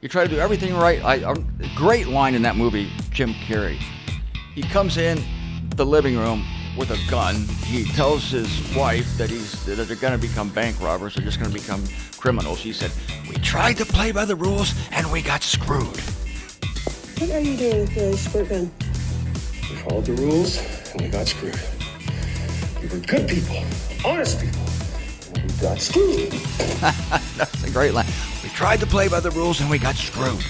You try to do everything right. Great line in that movie, Jim Carrey. He comes in the living room with a gun. He tells his wife that they're going to become bank robbers. They're just going to become criminals. He said, "We tried to play by the rules and we got screwed." What are you doing with the squirt gun? We followed the rules and we got screwed. We were good people, honest people, and we got screwed. That's a great line. We tried to play by the rules and we got screwed.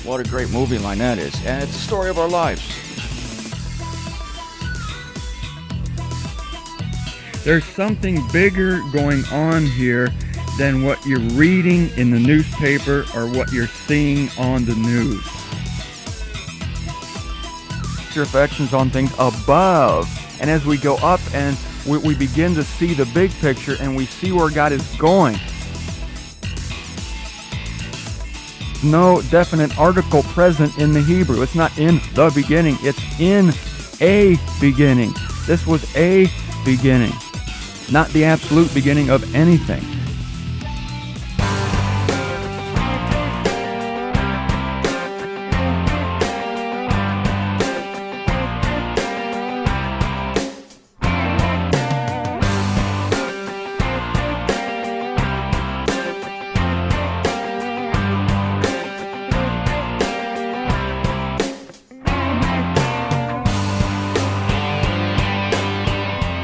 What a great movie line that is. And it's the story of our lives. There's something bigger going on here than what you're reading in the newspaper or what you're seeing on the news. Your affections on things above. And as we go up and we begin to see the big picture and we see where God is going. No definite article present in the Hebrew. It's not in the beginning. It's in a beginning. This was a beginning, not the absolute beginning of anything.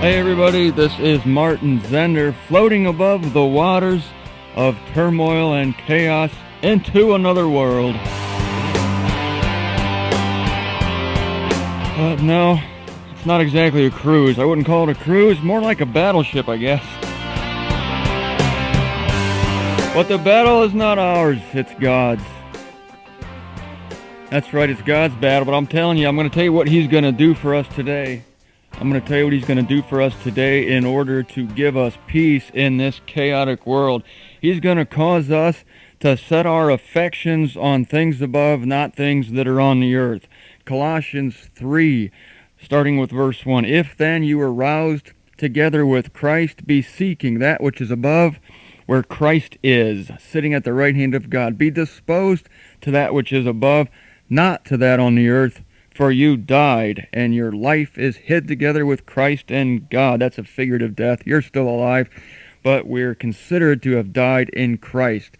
Hey everybody, this is Martin Zender, floating above the waters of turmoil and chaos into another world. No, it's not exactly a cruise. I wouldn't call it a cruise, more like a battleship, I guess. But the battle is not ours, it's God's. That's right, it's God's battle, but I'm telling you, I'm going to tell you what He's going to do for us today. I'm going to tell you what He's going to do for us today in order to give us peace in this chaotic world. He's going to cause us to set our affections on things above, not things that are on the earth. Colossians 3, starting with verse 1. If then you are roused together with Christ, be seeking that which is above, where Christ is, sitting at the right hand of God. Be disposed to that which is above, not to that on the earth. For you died, and your life is hid together with Christ in God. That's a figurative death. You're still alive, but we're considered to have died in Christ.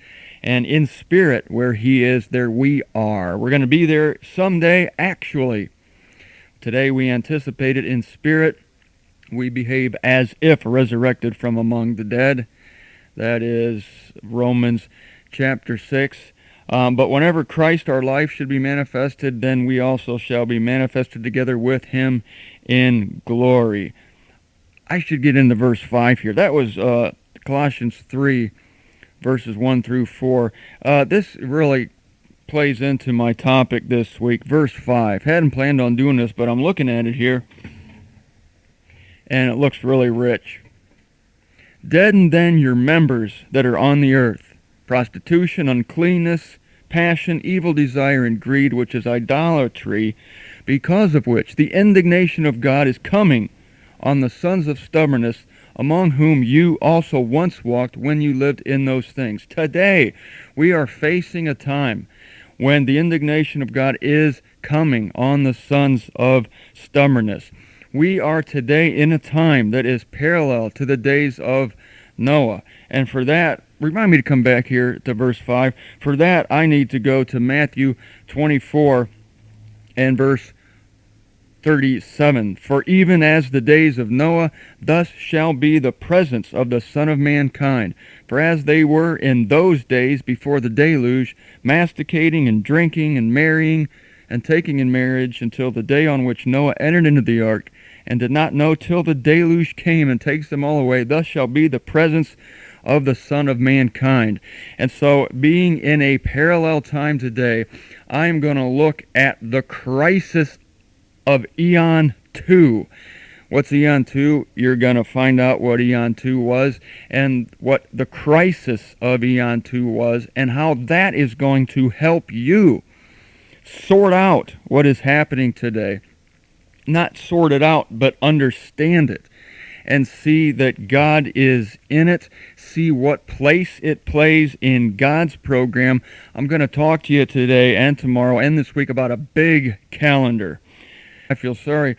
And in spirit, where He is, there we are. We're going to be there someday, actually. Today we anticipate it in spirit. We behave as if resurrected from among the dead. That is Romans chapter 6. But whenever Christ our life should be manifested, then we also shall be manifested together with Him in glory. I should get into verse 5 here. That was Colossians 3, verses 1 through 4. This really plays into my topic this week. Verse 5. Hadn't planned on doing this, but I'm looking at it here, and it looks really rich. Deaden then your members that are on the earth, prostitution, uncleanness, passion, evil desire, and greed, which is idolatry, because of which the indignation of God is coming on the sons of stubbornness, among whom you also once walked when you lived in those things. Today, we are facing a time when the indignation of God is coming on the sons of stubbornness. We are today in a time that is parallel to the days of Noah. And for that, remind me to come back here to verse 5. For that, I need to go to Matthew 24 and verse 37. For even as the days of Noah, thus shall be the presence of the Son of Mankind. For as they were in those days before the deluge, masticating and drinking and marrying and taking in marriage until the day on which Noah entered into the ark, and did not know till the deluge came and takes them all away, thus shall be the presence of the Son of Mankind. And so, being in a parallel time today, I'm going to look at the crisis of Eon 2. What's Eon 2? You're going to find out what Eon 2 was and what the crisis of Eon 2 was and how that is going to help you sort out what is happening today. Not sort it out, but understand it. and see that God is in it, see what place it plays in God's program. I'm going to talk to you today and tomorrow and this week about a big calendar. I feel sorry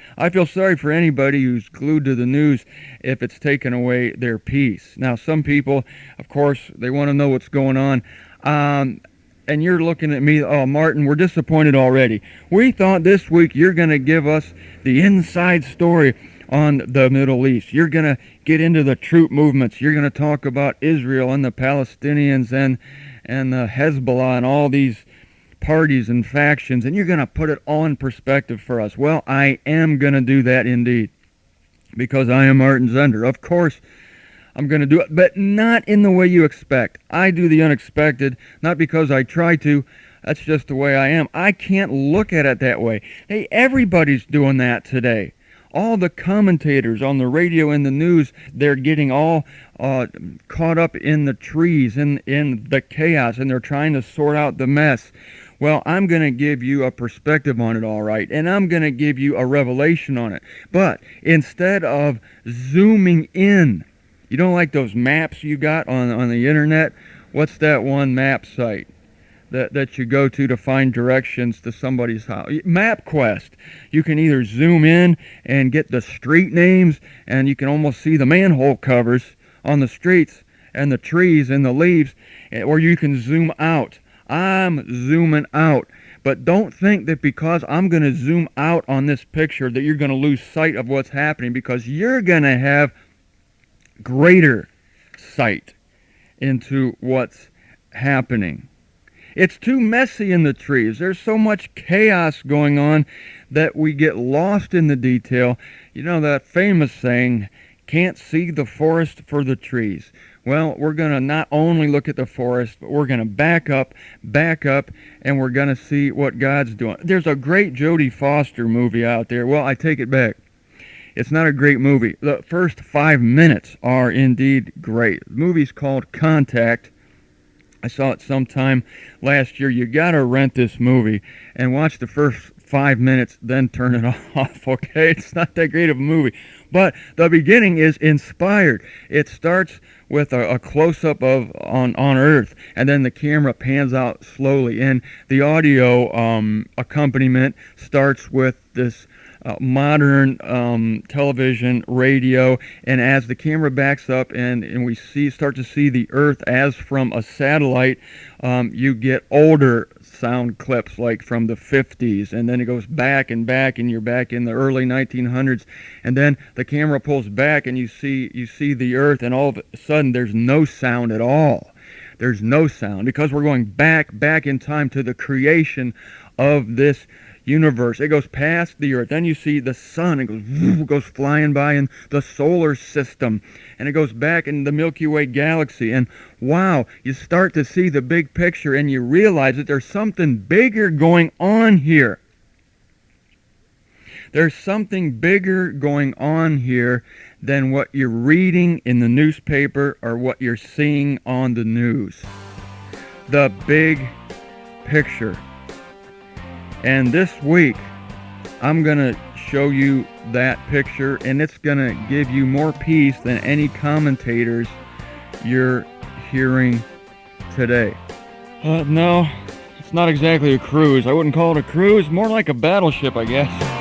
for anybody who's glued to the news if it's taken away their peace. Now, some people, of course, they want to know what's going on. And you're looking at me, oh, Martin, we're disappointed already. We thought this week you're going to give us the inside story on the Middle East. You're going to get into the troop movements. You're going to talk about Israel and the Palestinians and the Hezbollah and all these parties and factions, and you're going to put it all in perspective for us. Well, I am going to do that indeed, because I am Martin Zender. Of course, I'm going to do it, but not in the way you expect. I do the unexpected, not because I try to. That's just the way I am. I can't look at it that way. Hey, everybody's doing that today. All the commentators on the radio and the news, they're getting all caught up in the trees, in the chaos, and they're trying to sort out the mess. Well, I'm going to give you a perspective on it, all right, and I'm going to give you a revelation on it. But instead of zooming in, you don't like those maps you got on the internet? What's that one map site that you go to find directions to somebody's house? MapQuest. You can either zoom in and get the street names, and you can almost see the manhole covers on the streets and the trees and the leaves, or you can zoom out. I'm zooming out. But don't think that because I'm going to zoom out on this picture that you're going to lose sight of what's happening, because you're going to have greater sight into what's happening. It's too messy in the trees. There's so much chaos going on that we get lost in the detail. You know that famous saying, can't see the forest for the trees. Well, we're going to not only look at the forest, but we're going to back up, and we're going to see what God's doing. There's a great Jodie Foster movie out there. Well, I take it back. It's not a great movie. The first 5 minutes are indeed great. The movie's called Contact. I saw it sometime last year. You got to rent this movie and watch the first 5 minutes, then turn it off, okay? It's not that great of a movie. But the beginning is inspired. It starts with a close-up on Earth, and then the camera pans out slowly, and the audio accompaniment starts with this modern television, radio, and as the camera backs up and we start to see the Earth as from a satellite, you get older sound clips like from the 50s, and then it goes back, and you're back in the early 1900s, and then the camera pulls back and you see the Earth, and all of a sudden there's no sound at all. There's no sound because we're going back in time to the creation of this universe. It goes past the Earth. Then you see the sun. It goes flying by in the solar system. And it goes back in the Milky Way galaxy. And wow, you start to see the big picture and you realize that there's something bigger going on here. There's something bigger going on here than what you're reading in the newspaper or what you're seeing on the news. The big picture. And this week, I'm going to show you that picture, and it's going to give you more peace than any commentators you're hearing today. No, it's not exactly a cruise. I wouldn't call it a cruise, more like a battleship, I guess.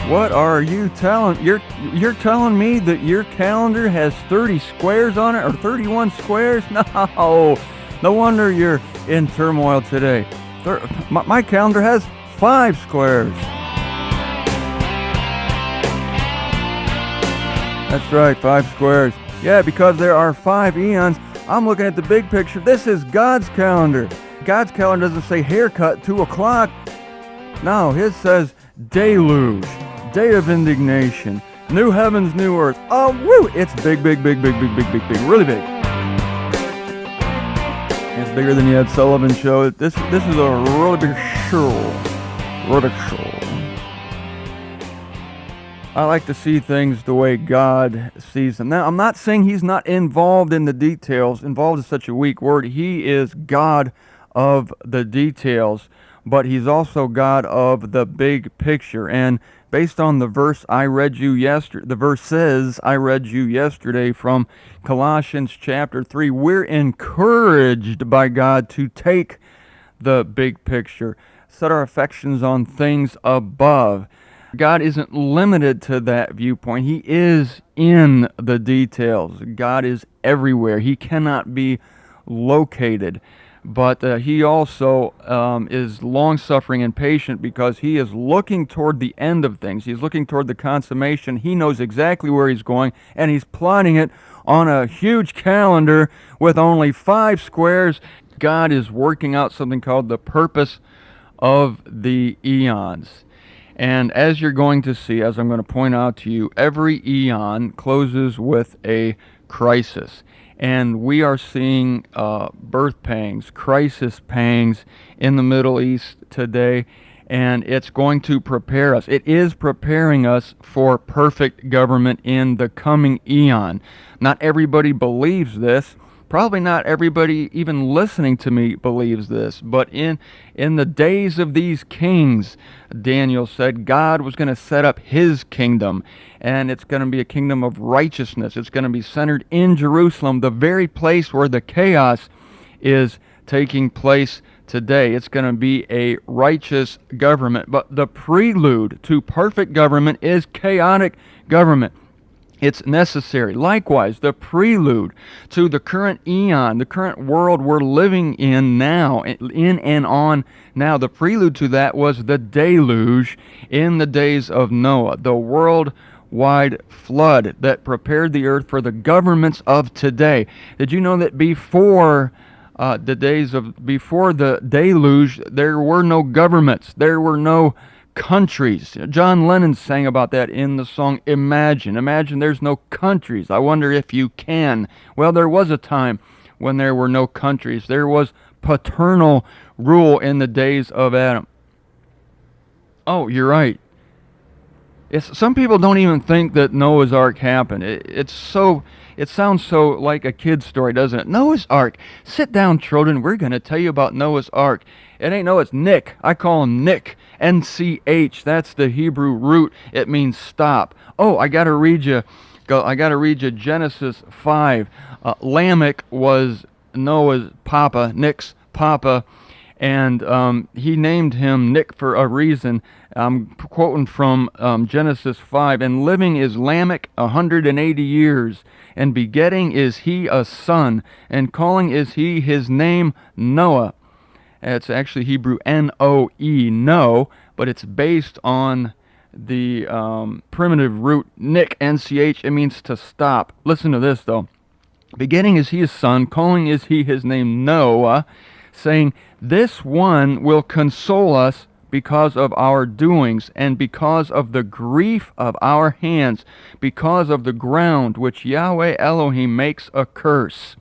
What are you telling? You're telling me that your calendar has 30 squares on it, or 31 squares? No wonder you're in turmoil today. My calendar has 5 squares. That's right, 5 squares. Yeah, because there are 5 eons. I'm looking at the big picture. This is God's calendar. God's calendar doesn't say haircut 2 o'clock. No, his says deluge. Day of indignation, new heavens, new earth. Oh, woo! It's big, really big. It's bigger than the Ed Sullivan Show. This is a really big show. Really big show. I like to see things the way God sees them. Now, I'm not saying he's not involved in the details. Involved is such a weak word. He is God of the details, but he's also God of the big picture. And based on the verse I read you yesterday, the verses I read you yesterday from Colossians chapter 3, we're encouraged by God to take the big picture, set our affections on things above. God isn't limited to that viewpoint. He is in the details. God is everywhere. He cannot be located. But he also is long-suffering and patient because he is looking toward the end of things. He's looking toward the consummation. He knows exactly where he's going, and he's plotting it on a huge calendar with only 5 squares. God is working out something called the purpose of the eons. And as you're going to see, as I'm going to point out to you, every eon closes with a crisis. And we are seeing birth pangs, crisis pangs in the Middle East today. And it's going to prepare us. It is preparing us for perfect government in the coming eon. Not everybody believes this. Probably not everybody even listening to me believes this, but in the days of these kings, Daniel said God was going to set up his kingdom, and it's going to be a kingdom of righteousness. It's going to be centered in Jerusalem, the very place where the chaos is taking place today. It's going to be a righteous government, but the prelude to perfect government is chaotic government. It's necessary. Likewise, the prelude to the current eon, the current world we're living in now, in and on now, the prelude to that was the deluge in the days of Noah, the worldwide flood that prepared the earth for the governments of today. Did you know that before before the deluge, there were no governments, there were no countries? John Lennon sang about that in the song Imagine. Imagine there's no countries. I wonder if you can. Well, there was a time when there were no countries. There was paternal rule in the days of Adam. Oh, you're right. Some people don't even think that Noah's Ark happened. It sounds so like a kid's story, doesn't it? Noah's Ark. Sit down, children. We're going to tell you about Noah's Ark. It ain't Noah, it's Nick. I call him Nick. N-C-H. That's the Hebrew root. It means stop. Oh, I got to read you Genesis 5. Lamech was Noah's papa, Nick's papa, and he named him Nick for a reason. I'm quoting from Genesis 5. And living is Lamech 180 years, and begetting is he a son, and calling is he his name Noah. It's actually Hebrew N-O-E, no, but it's based on the primitive root Nick, N-C-H. It means to stop. Listen to this, though. Begetting is he his son, calling is he his name Noah, saying, this one will console us because of our doings, and because of the grief of our hands, because of the ground which Yahweh Elohim makes a curse.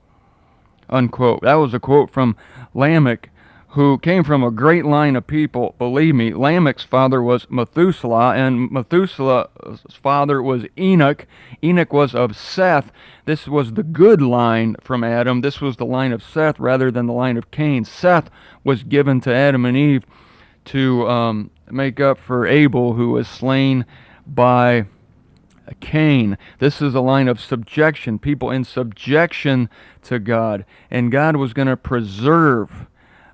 Unquote. That was a quote from Lamech, who came from a great line of people. Believe me, Lamech's father was Methuselah, and Methuselah's father was Enoch. Enoch was of Seth. This was the good line from Adam. This was the line of Seth rather than the line of Cain. Seth was given to Adam and Eve to make up for Abel, who was slain by Cain. This is a line of subjection, people in subjection to God, and God was going to preserve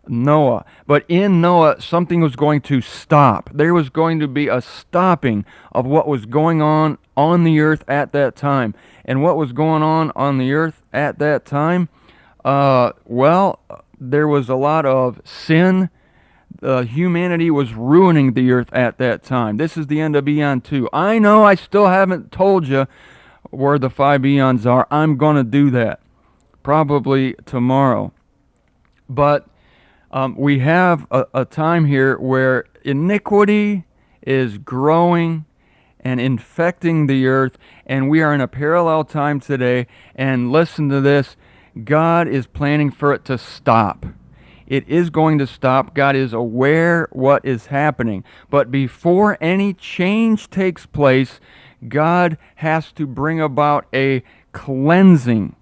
Noah. But in Noah, something was going to stop. There was going to be a stopping of what was going on the earth at that time. And what was going on the earth at that time? Well, there was a lot of sin. Humanity was ruining the earth at that time. This is the end of Eon 2. I know I still haven't told you where the 5 eons are. I'm going to do that probably tomorrow. But we have a time here where iniquity is growing and infecting the earth, and we are in a parallel time today. And listen to this. God is planning for it to stop. It is going to stop. God is aware what is happening. But before any change takes place, God has to bring about a cleansing.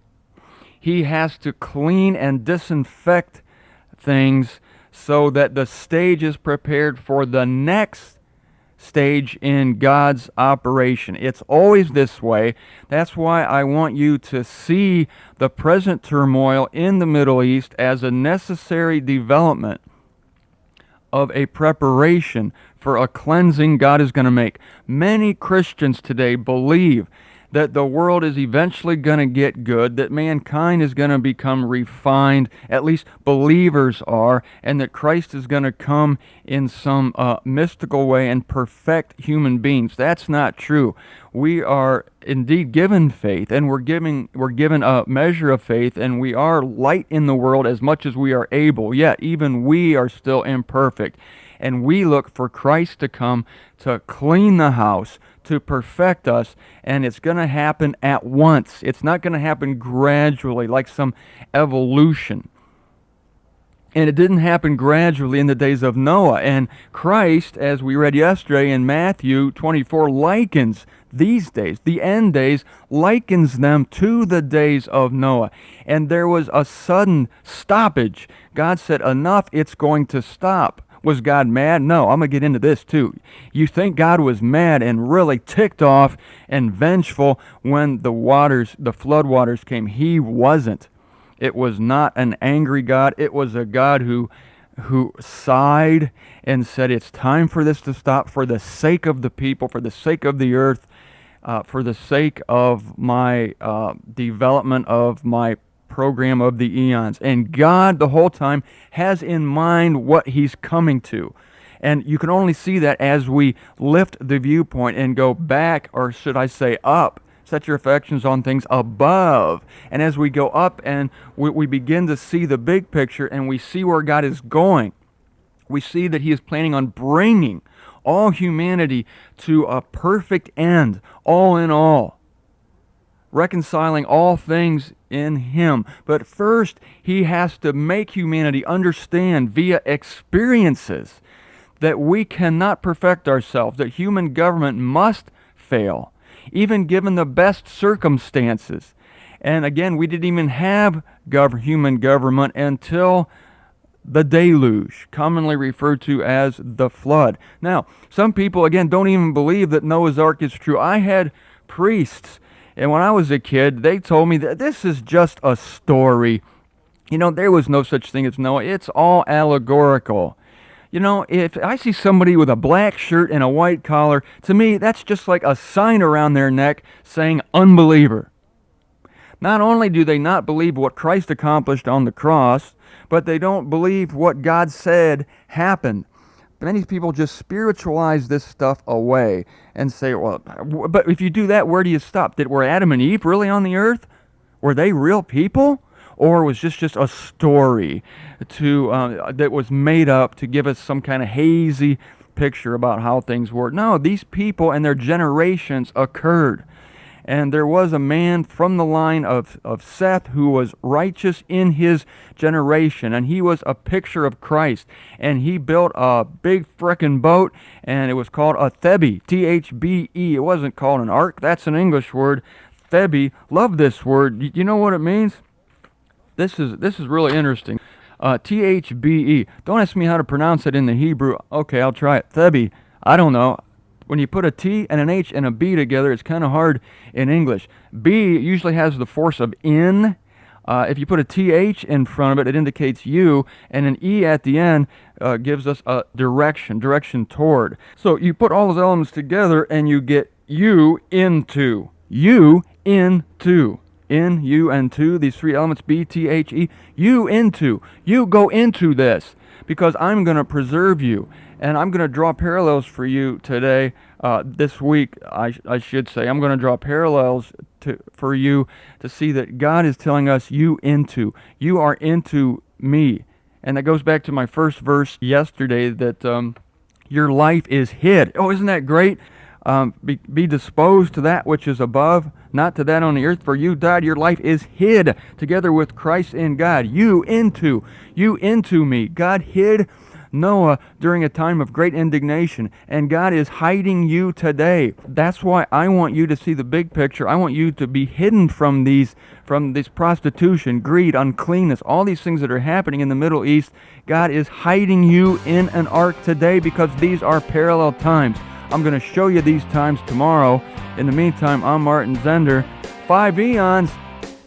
He has to clean and disinfect things so that the stage is prepared for the next stage in God's operation. It's always this way. That's why I want you to see the present turmoil in the Middle East as a necessary development of a preparation for a cleansing God is going to make. Many Christians today believe that the world is eventually going to get good, that mankind is going to become refined, at least believers are, and that Christ is going to come in some mystical way and perfect human beings. That's not true. We are indeed given faith, and we're given a measure of faith, and we are light in the world as much as we are able, yet even we are still imperfect. And we look for Christ to come to clean the house, to perfect us, and it's going to happen at once. It's not going to happen gradually like some evolution. And it didn't happen gradually in the days of Noah. And Christ, as we read yesterday in Matthew 24, likens these days, the end days, likens them to the days of Noah. And there was a sudden stoppage. God said, enough, it's going to stop. Was God mad? No, I'm going to get into this too. You think God was mad and really ticked off and vengeful when the flood waters came. He wasn't. It was not an angry God. It was a God who sighed and said, it's time for this to stop for the sake of the people, for the sake of the earth, for the sake of my development of my program of the eons. And God the whole time has in mind what he's coming to. And you can only see that as we lift the viewpoint and go back, or should I say up. Set your affections on things above. And as we go up and we begin to see the big picture and we see where God is going, we see that he is planning on bringing all humanity to a perfect end, all in all, reconciling all things in him. But first, he has to make humanity understand via experiences that we cannot perfect ourselves, that human government must fail, even given the best circumstances. And again, we didn't even have human government until the deluge, commonly referred to as the flood. Now, some people, again, don't even believe that Noah's Ark is true. I had priests, and when I was a kid, they told me that this is just a story. You know, there was no such thing as Noah. It's all allegorical. You know, if I see somebody with a black shirt and a white collar, to me, that's just like a sign around their neck saying unbeliever. Not only do they not believe what Christ accomplished on the cross, but they don't believe what God said happened. Many people just spiritualize this stuff away and say, well, but if you do that, where do you stop? Were Adam and Eve really on the earth? Were they real people? Or was this just a story that was made up to give us some kind of hazy picture about how things were? No, these people and their generations occurred. And there was a man from the line of Seth who was righteous in his generation, and he was a picture of Christ. And he built a big frickin' boat, and it was called a Thebe, T-H-B-E. It wasn't called an ark. That's an English word. Thebe. Love this word. You know what it means? This is really interesting. T-H-B-E. Don't ask me how to pronounce it in the Hebrew. Okay, I'll try it. Thebe. I don't know. When you put a T and an H and a B together, it's kind of hard in English. B usually has the force of in. If you put a TH in front of it, it indicates you, and an E at the end gives us a direction toward. So you put all those elements together and you get you into. You into. In, you, and to, these three elements, B, T, H, E. You into. You go into this because I'm going to preserve you. And I'm going to draw parallels for you today, this week, I should say. I'm going to draw parallels for you to see that God is telling us you into. You are into me. And that goes back to my first verse yesterday that your life is hid. Oh, isn't that great? be disposed to that which is above, not to that on the earth. For you died, your life is hid together with Christ in God. You into me. God hid Noah during a time of great indignation, and God is hiding you today. That's why I want you to see the big picture. I want you to be hidden from this prostitution, greed, uncleanness, all these things that are happening in the Middle East. God is hiding you in an ark today because these are parallel times. I'm going to show you these times tomorrow. In the meantime, I'm Martin Zender. 5 Eons.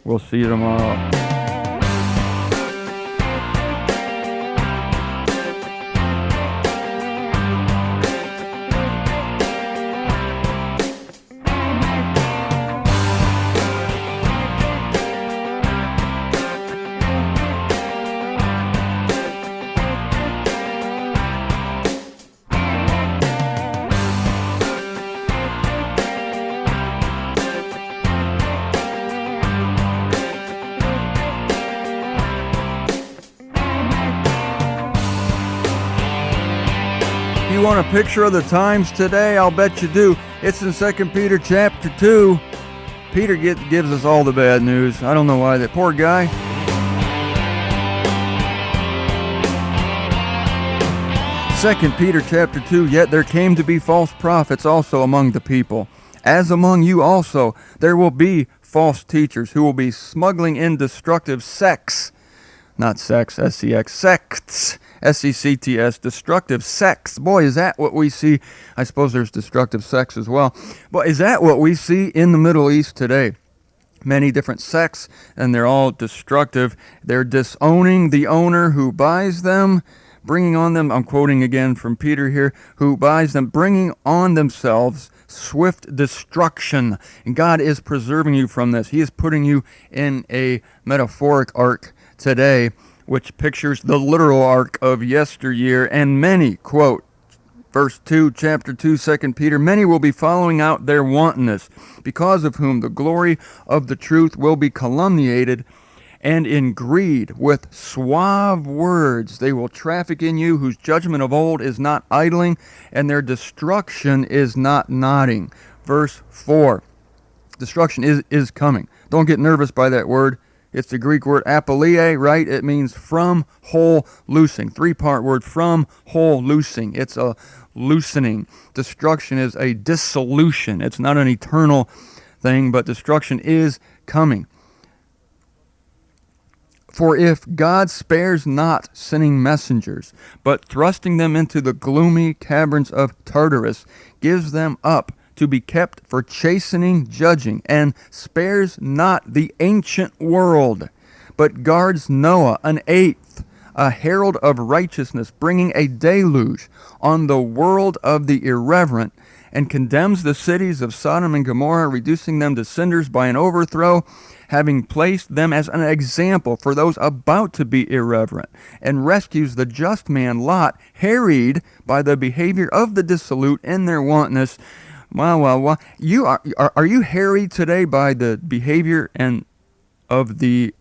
We'll see you tomorrow. You want a picture of the times today? I'll bet you do. It's in 2 Peter chapter 2. Peter gives us all the bad news. I don't know why. That poor guy. 2 Peter chapter 2, yet there came to be false prophets also among the people, as among you also there will be false teachers who will be smuggling in destructive sects, not sex, S-C-X, sects, S-E-C-T-S, destructive sects. Boy, is that what we see. I suppose there's destructive sects as well. But is that what we see in the Middle East today? Many different sects, and they're all destructive. They're disowning the owner who buys them, bringing on them, I'm quoting again from Peter here, who buys them, bringing on themselves swift destruction. And God is preserving you from this. He is putting you in a metaphoric ark today, which pictures the literal ark of yesteryear, and many, quote, verse 2, chapter 2, 2 Peter, many will be following out their wantonness, because of whom the glory of the truth will be calumniated, and in greed with suave words they will traffic in you, whose judgment of old is not idling, and their destruction is not nodding. Verse 4, destruction is coming. Don't get nervous by that word. It's the Greek word apolie, right? It means from, whole, loosing. Three-part word, from, whole, loosing. It's a loosening. Destruction is a dissolution. It's not an eternal thing, but destruction is coming. For if God spares not sending messengers, but thrusting them into the gloomy caverns of Tartarus, gives them up to be kept for chastening, judging, and spares not the ancient world, but guards Noah, an eighth, a herald of righteousness, bringing a deluge on the world of the irreverent, and condemns the cities of Sodom and Gomorrah, reducing them to cinders by an overthrow, having placed them as an example for those about to be irreverent, and rescues the just man Lot, harried by the behavior of the dissolute in their wantonness. Wow. Are you harried today by the behavior and of the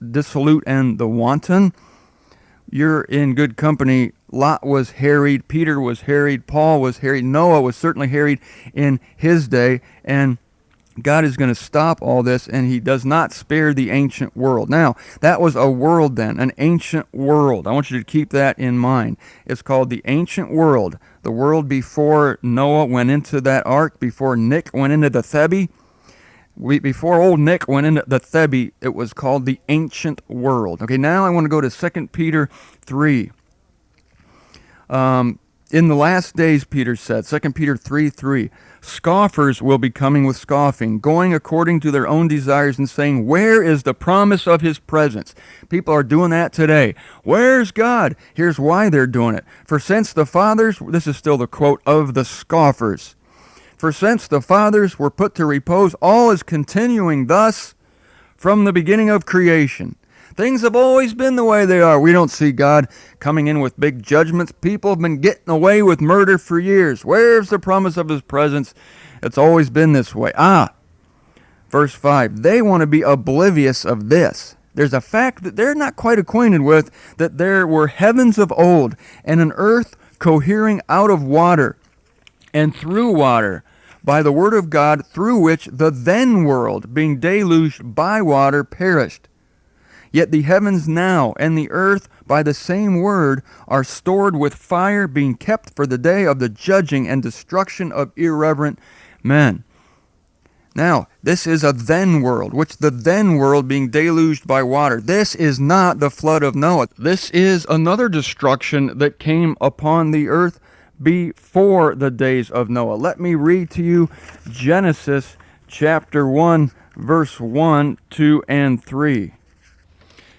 dissolute and the wanton? You're in good company. Lot was harried, Peter was harried, Paul was harried, Noah was certainly harried in his day, and God is going to stop all this, and he does not spare the ancient world. Now, that was a world then, an ancient world. I want you to keep that in mind. It's called the ancient world. The world before Noah went into that ark, before Nick went into the Thebi. Before old Nick went into the Thebi, it was called the ancient world. Okay, now I want to go to 2 Peter 3. In the last days, Peter said, 2 Peter 3:3, scoffers will be coming with scoffing, going according to their own desires and saying, where is the promise of his presence? People are doing that today. Where's God? Here's why they're doing it. For since the fathers, this is still the quote of the scoffers, for since the fathers were put to repose, all is continuing thus from the beginning of creation. Things have always been the way they are. We don't see God coming in with big judgments. People have been getting away with murder for years. Where's the promise of his presence? It's always been this way. Verse 5, they want to be oblivious of this. There's a fact that they're not quite acquainted with, that there were heavens of old and an earth cohering out of water and through water, by the word of God, through which the then world, being deluged by water, perished. Yet the heavens now and the earth by the same word are stored with fire, being kept for the day of the judging and destruction of irreverent men. Now, this is a then world, which the then world being deluged by water. This is not the flood of Noah. This is another destruction that came upon the earth before the days of Noah. Let me read to you Genesis chapter 1, verse 1, 2, and 3.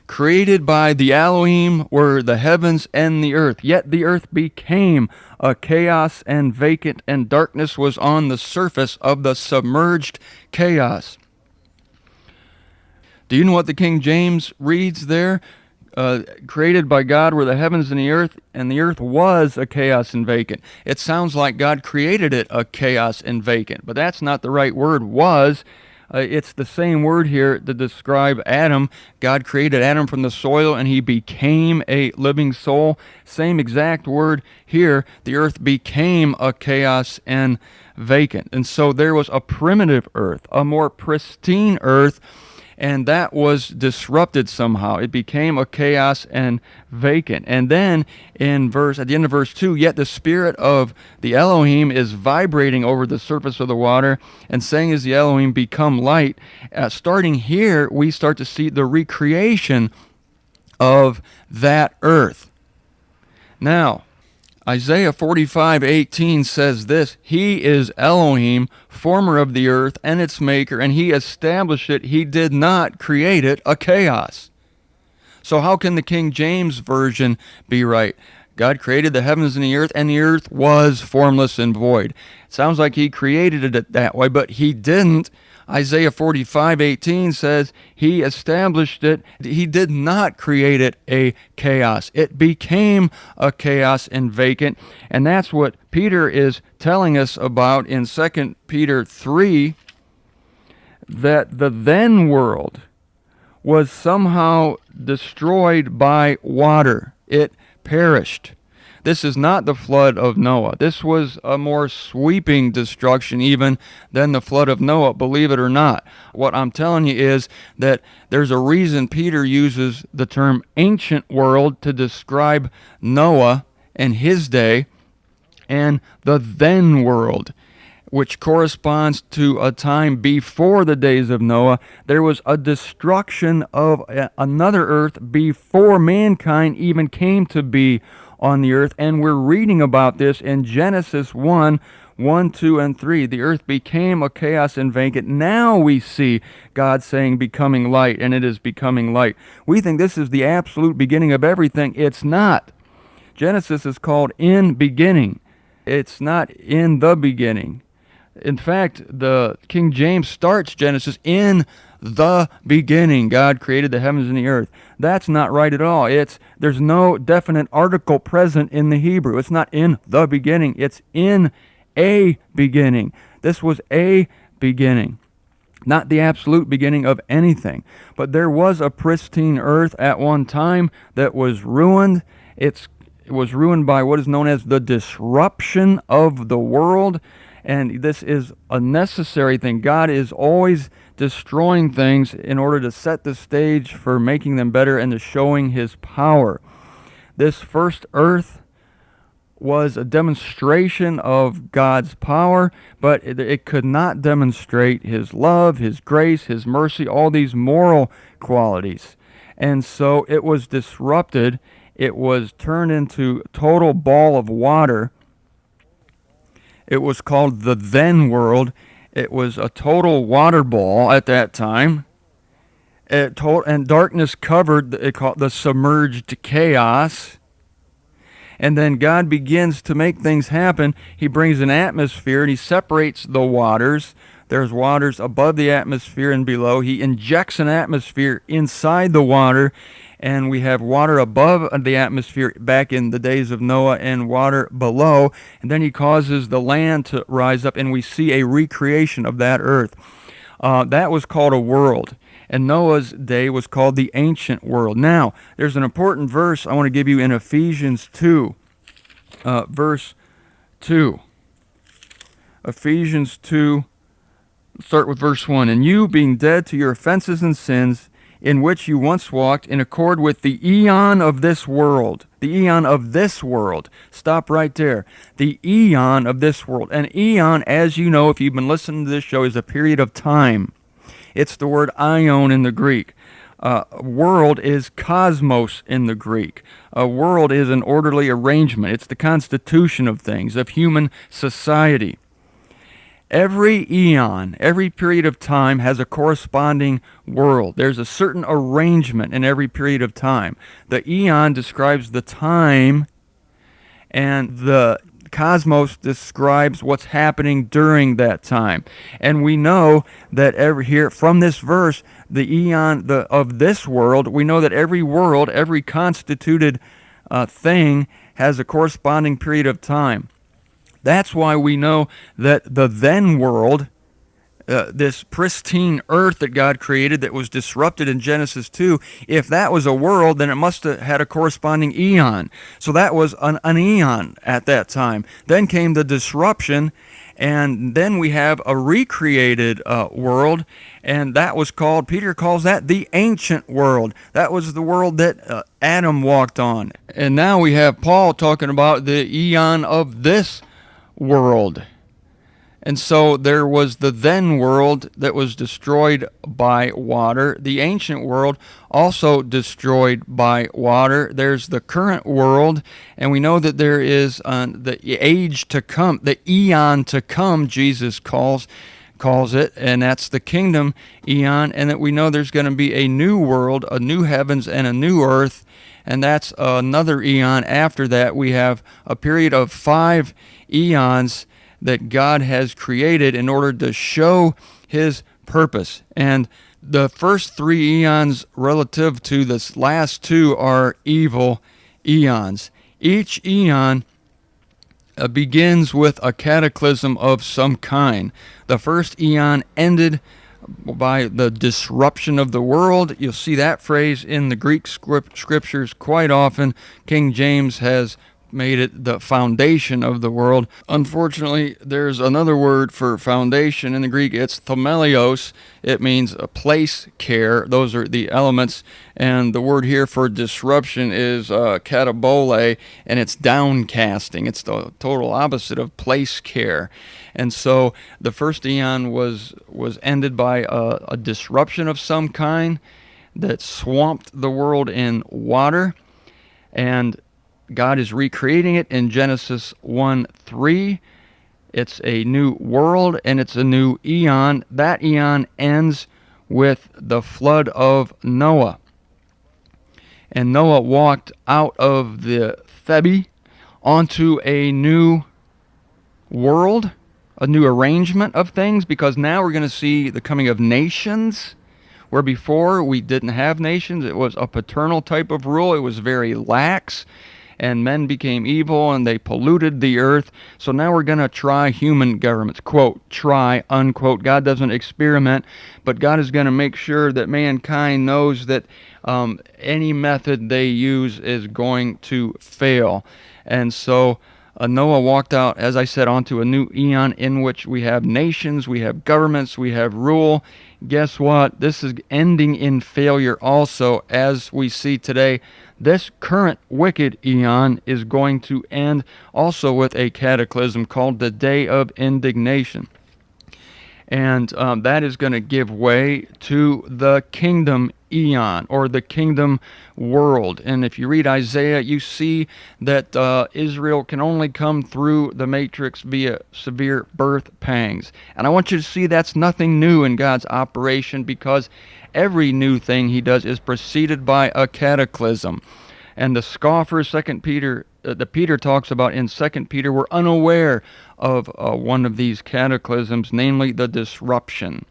Created by the Elohim were the heavens and the earth, yet the earth became a chaos and vacant, and darkness was on the surface of the submerged chaos. Do you know what the King James reads there? Created by God were the heavens and the earth was a chaos and vacant. It sounds like God created it a chaos and vacant, but that's not the right word, was. It's the same word here to describe Adam. God created Adam from the soil, and he became a living soul. Same exact word here. The earth became a chaos and vacant. And so there was a primitive earth, a more pristine earth, and that was disrupted somehow. It became a chaos and vacant. And then at the end of verse 2, yet the spirit of the Elohim is vibrating over the surface of the water, and saying as the Elohim become light. Starting here, we start to see the recreation of that earth. Now, Isaiah 45:18 says this, he is Elohim, former of the earth and its maker, and he established it. He did not create it a chaos. So how can the King James Version be right? God created the heavens and the earth was formless and void. It sounds like he created it that way, but he didn't. Isaiah 45:18 says he established it. He did not create it a chaos. It became a chaos and vacant. And that's what Peter is telling us about in 2 Peter 3, that the then world was somehow destroyed by water. It perished. This is not the flood of Noah. This was a more sweeping destruction even than the flood of Noah, believe it or not. What I'm telling you is that there's a reason Peter uses the term ancient world to describe Noah and his day, and the then world, which corresponds to a time before the days of Noah. There was a destruction of another earth before mankind even came to be on the earth, and we're reading about this in Genesis 1, 2, and 3. The earth became a chaos and vacant. Now we see God saying becoming light, and it is becoming light. We think this is the absolute beginning of everything. It's not. Genesis is called in beginning. It's not in the beginning. In fact, the King James starts Genesis in the beginning. God created the heavens and the earth. That's not right at all. There's no definite article present in the Hebrew. It's not in the beginning. It's in a beginning. This was a beginning, not the absolute beginning of anything. But there was a pristine earth at one time that was ruined. It was ruined by what is known as the disruption of the world. And this is a necessary thing. God is always destroying things in order to set the stage for making them better and to showing his power. This first earth was a demonstration of God's power, but it could not demonstrate his love, his grace, his mercy, all these moral qualities. And so it was disrupted. It was turned into a total ball of water. It was called the then world. It was a total water ball at that time. And darkness covered it, called the submerged chaos. And then God begins to make things happen. He brings an atmosphere and he separates the waters. There's waters above the atmosphere and below. He injects an atmosphere inside the water, and we have water above the atmosphere back in the days of Noah and water below. And then he causes the land to rise up, and we see a recreation of that earth. That was called a world. And Noah's day was called the ancient world. Now, there's an important verse I want to give you in Ephesians 2, verse 2. Ephesians 2, start with verse 1. And you, being dead to your offenses and sins, in which you once walked in accord with the eon of this world. The eon of this world. Stop right there. The eon of this world. An eon, as you know, if you've been listening to this show, is a period of time. It's the word ion in the Greek. World is cosmos in the Greek. A world is an orderly arrangement. It's the constitution of things, of human society. Every eon, every period of time has a corresponding world. There's a certain arrangement in every period of time. The eon describes the time, and the cosmos describes what's happening during that time. And we know that here from this verse, the eon of this world, we know that every world, every constituted thing has a corresponding period of time. That's why we know that the then world, this pristine earth that God created that was disrupted in Genesis 2, if that was a world, then it must have had a corresponding eon. So that was an eon at that time. Then came the disruption, and then we have a recreated world, and that was called, Peter calls that the ancient world. That was the world that Adam walked on. And now we have Paul talking about the eon of this world. And so there was the then world that was destroyed by water. The ancient world also destroyed by water. There's the current world, and we know that there is the age to come, the eon to come, Jesus calls it, and that's the kingdom eon, and that we know there's going to be a new world, a new heavens and a new earth, and that's another eon. After that, we have a period of 5 eons that God has created in order to show his purpose. And the first 3 eons relative to this last 2 are evil eons. Each eon begins with a cataclysm of some kind. The first eon ended by the disruption of the world. You'll see that phrase in the Greek scriptures quite often. King James has made it the foundation of the world. Unfortunately, there's another word for foundation in the Greek. It's themelios. It means a place care. Those are the elements. And the word here for disruption is katabole, and it's downcasting. It's the total opposite of place care. And so the first eon was ended by a disruption of some kind that swamped the world in water, and God is recreating it in Genesis 1:3. It's a new world, and it's a new eon. That eon ends with the flood of Noah. And Noah walked out of the Thebi onto a new world, a new arrangement of things, because now we're going to see the coming of nations, where before we didn't have nations. It was a paternal type of rule. It was very lax, and men became evil, and they polluted the earth. So now we're going to try human governments. Quote, try, unquote. God doesn't experiment, but God is going to make sure that mankind knows that any method they use is going to fail. And so Noah walked out, as I said, onto a new eon in which we have nations, we have governments, we have rule. Guess what? This is ending in failure also, as we see today. This current wicked eon is going to end also with a cataclysm called the Day of Indignation. And that is going to give way to the kingdom eon, or the kingdom world. And if you read Isaiah, you see that Israel can only come through the matrix via severe birth pangs. And I want you to see that's nothing new in God's operation, because every new thing he does is preceded by a cataclysm. And the scoffers, Peter talks about in 2 Peter, were unaware of one of these cataclysms, namely the disruption.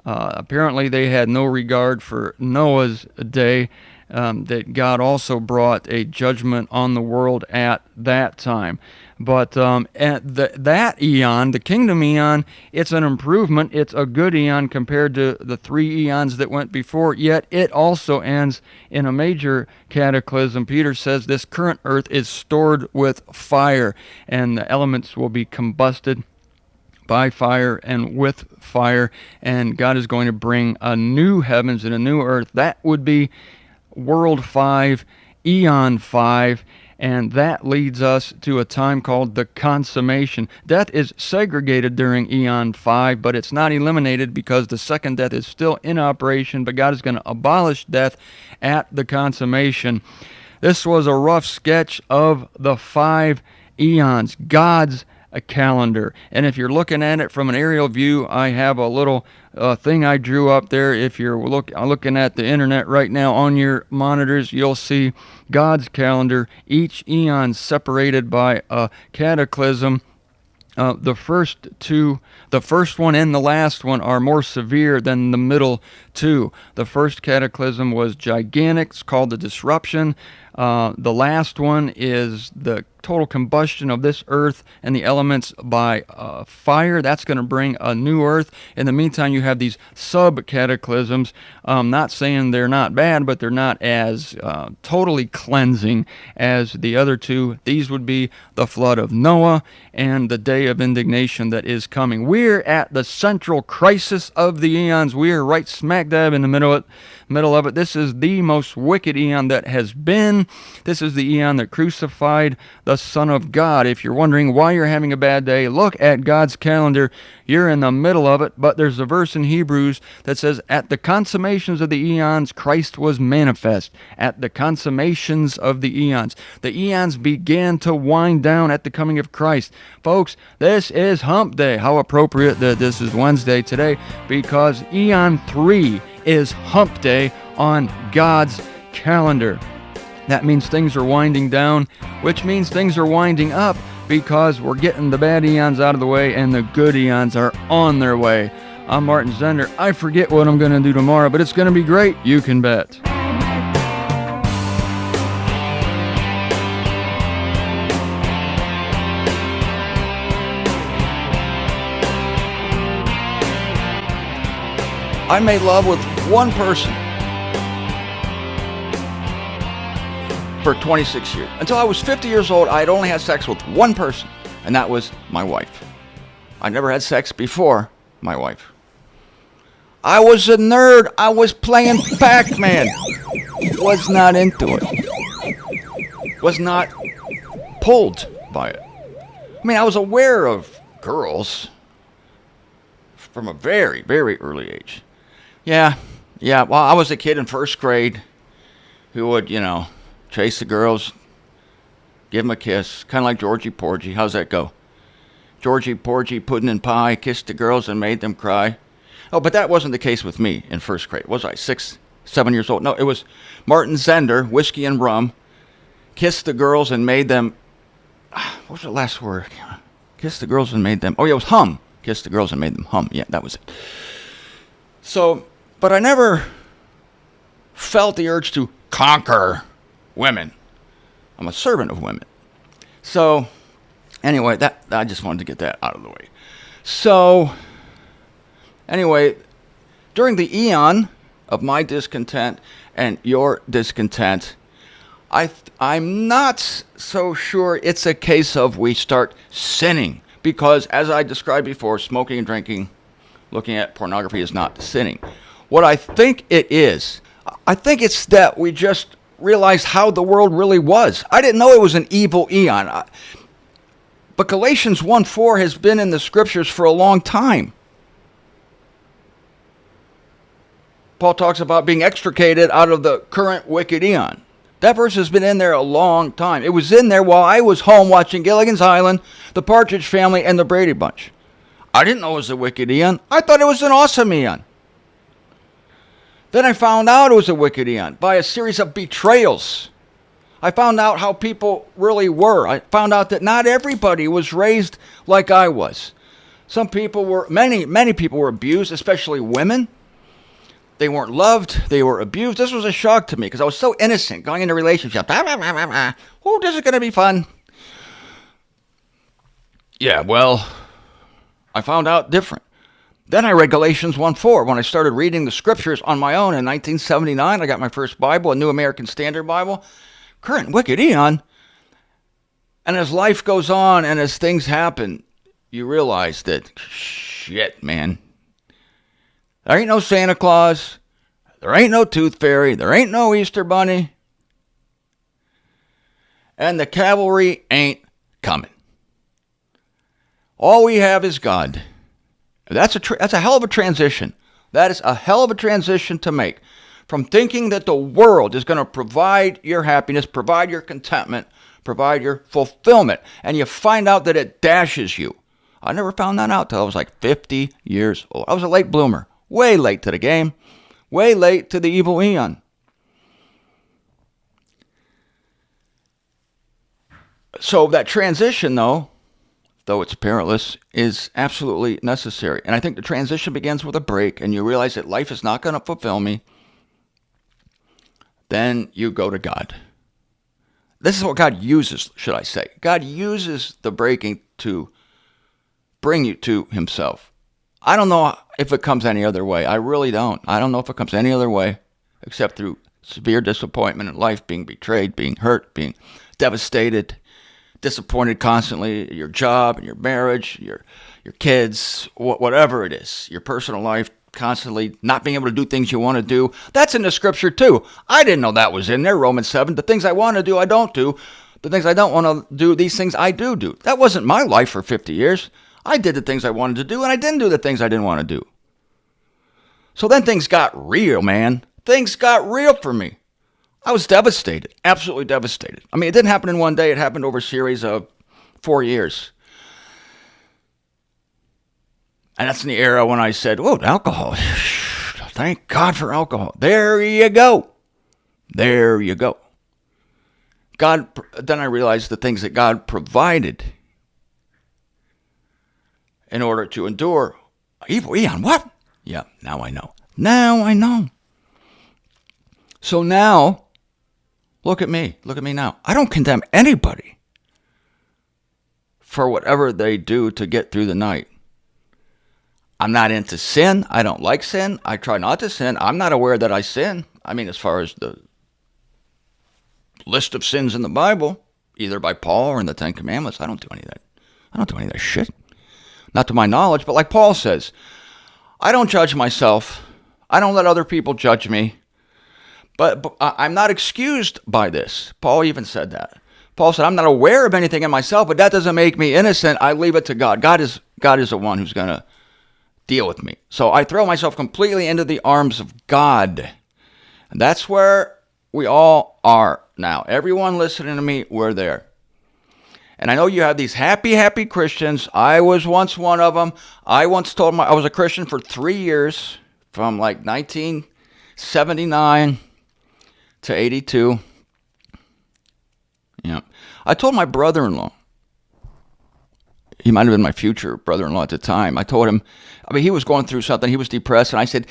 Apparently they had no regard for Noah's day, that God also brought a judgment on the world at that time. But at that eon, the kingdom eon, it's an improvement. It's a good eon compared to the 3 eons that went before, yet it also ends in a major cataclysm. Peter says this current earth is stored with fire, and the elements will be combusted by fire and with fire, and God is going to bring a new heavens and a new earth. That would be World 5, Eon 5, and that leads us to a time called the consummation. Death is segregated during Eon 5, but it's not eliminated because the second death is still in operation, but God is going to abolish death at the consummation. This was a rough sketch of the 5 eons, God's calendar. And if you're looking at it from an aerial view, I have a little thing I drew up there. If you're looking at the internet right now on your monitors, you'll see God's calendar, each eon separated by a cataclysm. The first one and the last one are more severe than the middle two. The first cataclysm was gigantic. It's called the disruption. The last one is the total combustion of this earth and the elements by fire. That's going to bring a new earth. In the meantime, you have these sub-cataclysms. Not saying they're not bad, but they're not as totally cleansing as the other two. These would be the flood of Noah and the day of indignation that is coming. We're at the central crisis of the eons. We are right smack dab in the middle of it. This is the most wicked eon that has been. This is the eon that crucified the Son of God. If you're wondering why you're having a bad day, look at God's calendar. You're in the middle of it, but there's a verse in Hebrews that says, at the consummations of the eons, Christ was manifest. At the consummations of the eons. The eons began to wind down at the coming of Christ. Folks, this is Hump Day. How appropriate that this is Wednesday today, because Eon 3 is Hump Day on God's calendar. That means things are winding down, which means things are winding up, because we're getting the bad eons out of the way and the good eons are on their way. I'm Martin Zender. I forget what I'm going to do tomorrow, but it's going to be great. You can bet. I made love with one person for 26 years. Until I was 50 years old, I had only had sex with one person, and that was my wife. I never had sex before my wife. I was a nerd. I was playing Pac-Man. Was not into it. Was not pulled by it. I mean, I was aware of girls from a very, very early age. Yeah. Well, I was a kid in first grade who would, chase the girls, give them a kiss, kind of like Georgie Porgy. How's that go? Georgie Porgy, pudding and pie, kissed the girls and made them cry. Oh, but that wasn't the case with me in first grade. Was I 6, 7 years old? No, it was Martin Zender, whiskey and rum, kissed the girls and made them, what was the last word? Kissed the girls and made them, it was hum. Kissed the girls and made them hum. Yeah, that was it. So, but I never felt the urge to conquer women. I'm a servant of women. So, anyway, that I just wanted to get that out of the way. So, anyway, during the eon of my discontent and your discontent, I'm not so sure it's a case of we start sinning. Because, as I described before, smoking and drinking, looking at pornography is not sinning. What I think it is, I think it's that we just realized how the world really was. I didn't know it was an evil eon. But Galatians 1:4 has been in the scriptures for a long time. Paul talks about being extricated out of the current wicked eon. That verse has been in there a long time. It was in there while I was home watching Gilligan's Island, The Partridge Family, and The Brady Bunch. I didn't know it was a wicked eon. I thought it was an awesome eon. Then I found out it was a wicked eon by a series of betrayals. I found out how people really were. I found out that not everybody was raised like I was. Many people were abused, especially women. They weren't loved. They were abused. This was a shock to me because I was so innocent going into relationships. Oh, this is going to be fun. Yeah, well, I found out different. Then I read Galatians 1:4 when I started reading the scriptures on my own in 1979. I got my first Bible, a New American Standard Bible. Current wicked eon. And as life goes on and as things happen, you realize that, shit, man, there ain't no Santa Claus, there ain't no Tooth Fairy, there ain't no Easter Bunny, and the cavalry ain't coming. All we have is God. That's a hell of a transition. That is a hell of a transition to make. From thinking that the world is going to provide your happiness, provide your contentment, provide your fulfillment, and you find out that it dashes you. I never found that out till I was like 50 years old. I was a late bloomer. Way late to the game. Way late to the evil Eon. So that transition, though it's perilous, is absolutely necessary. And I think the transition begins with a break, and you realize that life is not going to fulfill me. Then you go to God. This is what God uses, should I say. God uses the breaking to bring you to himself. I don't know if it comes any other way. I really don't. I don't know if it comes any other way except through severe disappointment in life, being betrayed, being hurt, being devastated, disappointed constantly, your job, your marriage, your kids, whatever it is, your personal life, constantly not being able to do things you want to do. That's in the scripture too. I didn't know that was in there, Romans 7. The things I want to do, I don't do. The things I don't want to do, these things I do. That wasn't my life for 50 years. I did the things I wanted to do, and I didn't do the things I didn't want to do. So then things got real, man. Things got real for me. I was devastated, absolutely devastated. I mean, it didn't happen in one day. It happened over a series of 4 years. And that's in the era when I said, whoa, alcohol. Thank God for alcohol. There you go. There you go. God, then I realized the things that God provided in order to endure evil Eon. What? Yeah, now I know. Now I know. So now, look at me. Look at me now. I don't condemn anybody for whatever they do to get through the night. I'm not into sin. I don't like sin. I try not to sin. I'm not aware that I sin. I mean, as far as the list of sins in the Bible, either by Paul or in the Ten Commandments, I don't do any of that. I don't do any of that shit. Not to my knowledge, but like Paul says, I don't judge myself. I don't let other people judge me. But I'm not excused by this. Paul even said that. Paul said, I'm not aware of anything in myself, but that doesn't make me innocent. I leave it to God. God is the one who's going to deal with me. So I throw myself completely into the arms of God. And that's where we all are now. Everyone listening to me, we're there. And I know you have these happy Christians. I was once one of them. I once told them I was a Christian for 3 years, from like 1979 to 82. Yeah. I told my brother-in-law, he might have been my future brother-in-law at the time. I told him, he was going through something. He was depressed. And I said,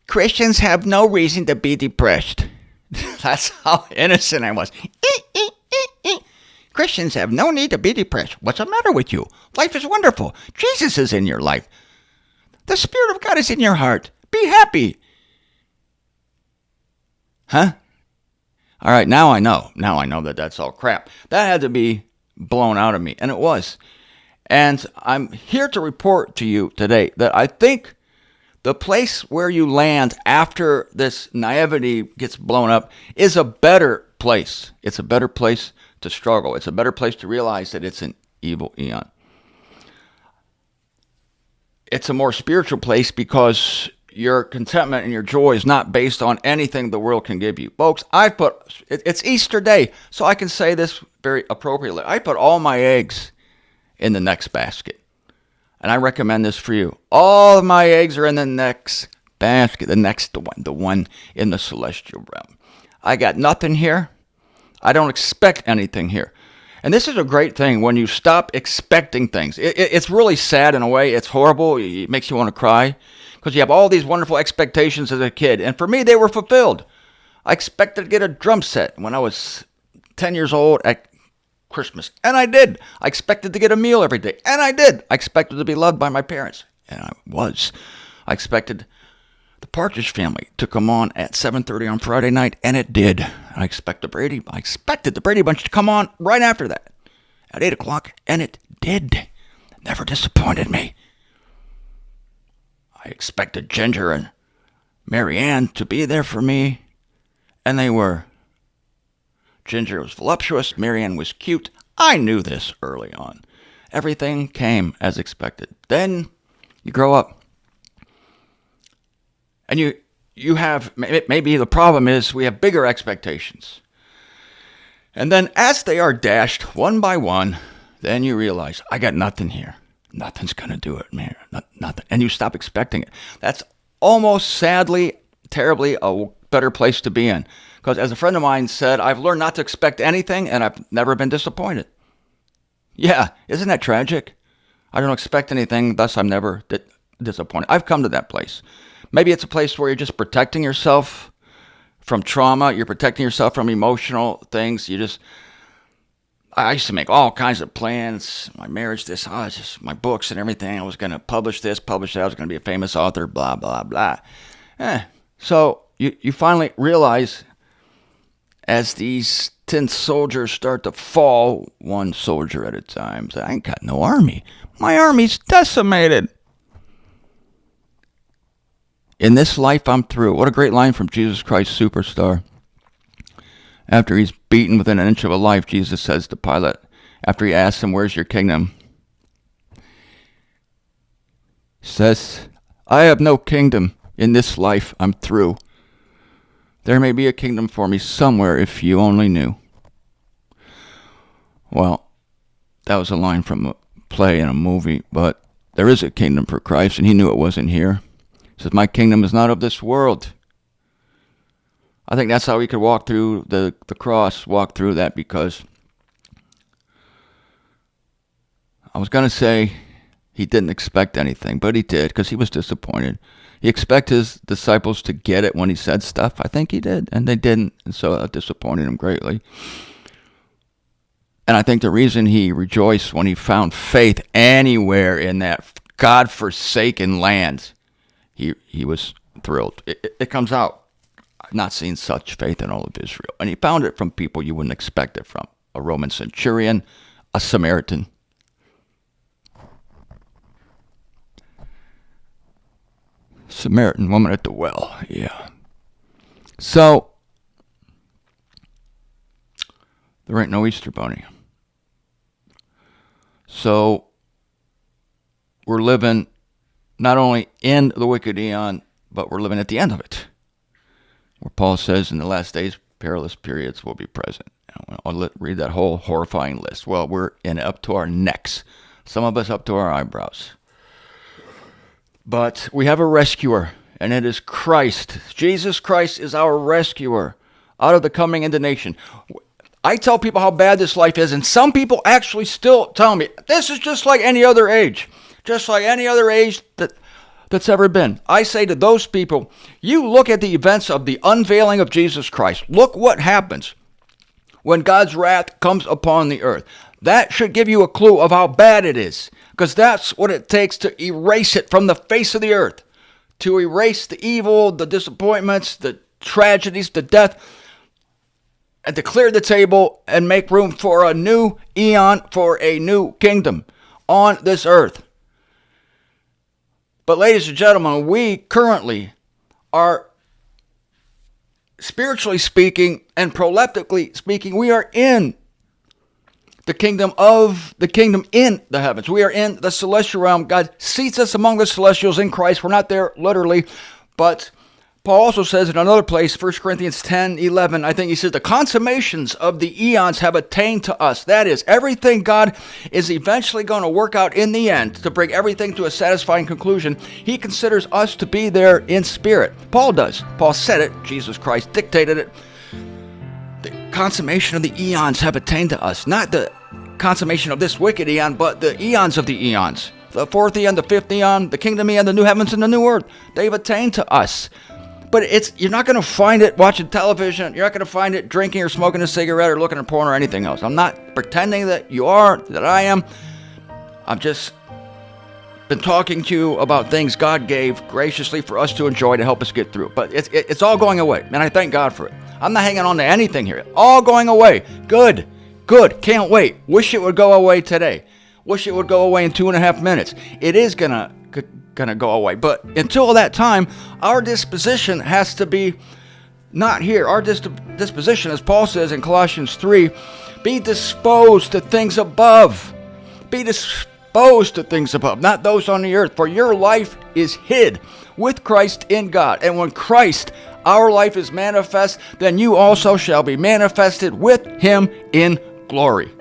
Christians have no reason to be depressed. That's how innocent I was. Christians have no need to be depressed. What's the matter with you? Life is wonderful. Jesus is in your life. The Spirit of God is in your heart. Be happy. Huh? All right, now I know. Now I know that that's all crap. That had to be blown out of me, and it was. And I'm here to report to you today that I think the place where you land after this naivety gets blown up is a better place. It's a better place to struggle. It's a better place to realize that it's an evil Eon. It's a more spiritual place because your contentment and your joy is not based on anything the world can give you. Folks, it's Easter Day, so I can say this very appropriately. I put all my eggs in the next basket. And I recommend this for you. All of my eggs are in the next basket, the one in the celestial realm. I got nothing here. I don't expect anything here. And this is a great thing when you stop expecting things. It's really sad in a way. It's horrible. It makes you want to cry because you have all these wonderful expectations as a kid. And for me, they were fulfilled. I expected to get a drum set when I was 10 years old at Christmas. And I did. I expected to get a meal every day. And I did. I expected to be loved by my parents. And I was. I expected the Partridge Family to come on at 7:30 on Friday night. And it did. I expected the Brady Bunch to come on right after that at 8 o'clock. And it did. never disappointed me. I expected Ginger and Mary Ann to be there for me, and they were. Ginger was voluptuous, Mary Ann was cute. I knew this early on. Everything came as expected. Then you grow up, and you have, maybe the problem is we have bigger expectations. And then as they are dashed one by one, then you realize, I got nothing here. Nothing's going to do it, man. Nothing. And you stop expecting it. That's almost, sadly, terribly, a better place to be in. Because as a friend of mine said, I've learned not to expect anything, and I've never been disappointed. Yeah, isn't that tragic? I don't expect anything, thus I'm never disappointed. I've come to that place. Maybe it's a place where you're just protecting yourself from trauma. You're protecting yourself from emotional things. I used to make all kinds of plans. My marriage, it's just my books and everything. I was going to publish this, publish that. I was going to be a famous author, blah, blah, blah. So you finally realize as these tin soldiers start to fall, one soldier at a time, say, I ain't got no army. My army's decimated. In this life, I'm through. What a great line from Jesus Christ Superstar. After he's beaten within an inch of a life, Jesus says to Pilate, after he asks him, where's your kingdom? He says, I have no kingdom. In this life, I'm through. There may be a kingdom for me somewhere if you only knew. Well, that was a line from a play in a movie, but there is a kingdom for Christ, and he knew it wasn't here. He says, my kingdom is not of this world. I think that's how he could walk through the cross, walk through that, because I was going to say he didn't expect anything, but he did, because he was disappointed. He expected his disciples to get it when he said stuff. I think he did, and they didn't, and so it disappointed him greatly. And I think the reason he rejoiced when he found faith anywhere in that God-forsaken land, he was thrilled. It comes out. I've not seen such faith in all of Israel. And he found it from people you wouldn't expect it from. A Roman centurion, a Samaritan. Samaritan woman at the well, yeah. So, there ain't no Easter bunny. So, we're living not only in the wicked eon, but we're living at the end of it. Where Paul says in the last days, perilous periods will be present. I'll read that whole horrifying list. Well, we're in up to our necks. Some of us up to our eyebrows. But we have a rescuer, and it is Christ. Jesus Christ is our rescuer out of the coming indignation. I tell people how bad this life is, and some people actually still tell me, this is just like any other age. Just like any other age that's ever been. I say to those people, you look at the events of the unveiling of Jesus Christ. Look what happens when God's wrath comes upon the earth. That should give you a clue of how bad it is, because that's what it takes to erase it from the face of the earth, to erase the evil, the disappointments, the tragedies, the death, and to clear the table and make room for a new eon, for a new kingdom on this earth. But ladies and gentlemen, we currently are, spiritually speaking and proleptically speaking, we are in the kingdom in the heavens. We are in the celestial realm. God seats us among the celestials in Christ. We're not there literally, but Paul also says in another place, 1 Corinthians 10:11, I think he says, the consummations of the eons have attained to us. That is, everything God is eventually going to work out in the end to bring everything to a satisfying conclusion. He considers us to be there in spirit. Paul does. Paul said it. Jesus Christ dictated it. The consummation of the eons have attained to us. Not the consummation of this wicked eon, but the eons of the eons. The fourth eon, the fifth eon, the kingdom eon, the new heavens and the new earth. They've attained to us. But you're not going to find it watching television. You're not going to find it drinking or smoking a cigarette or looking at porn or anything else. I'm not pretending that you are, that I am. I've just been talking to you about things God gave graciously for us to enjoy to help us get through. But it's all going away, and I thank God for it. I'm not hanging on to anything here. All going away. Good. Can't wait. Wish it would go away today. Wish it would go away in 2.5 minutes. It is gonna go away. But until that time, our disposition has to be not here. Our disposition, as Paul says in Colossians 3, be disposed to things above. Be disposed to things above, not those on the earth. For your life is hid with Christ in God. And when Christ, our life, is manifest, then you also shall be manifested with him in glory.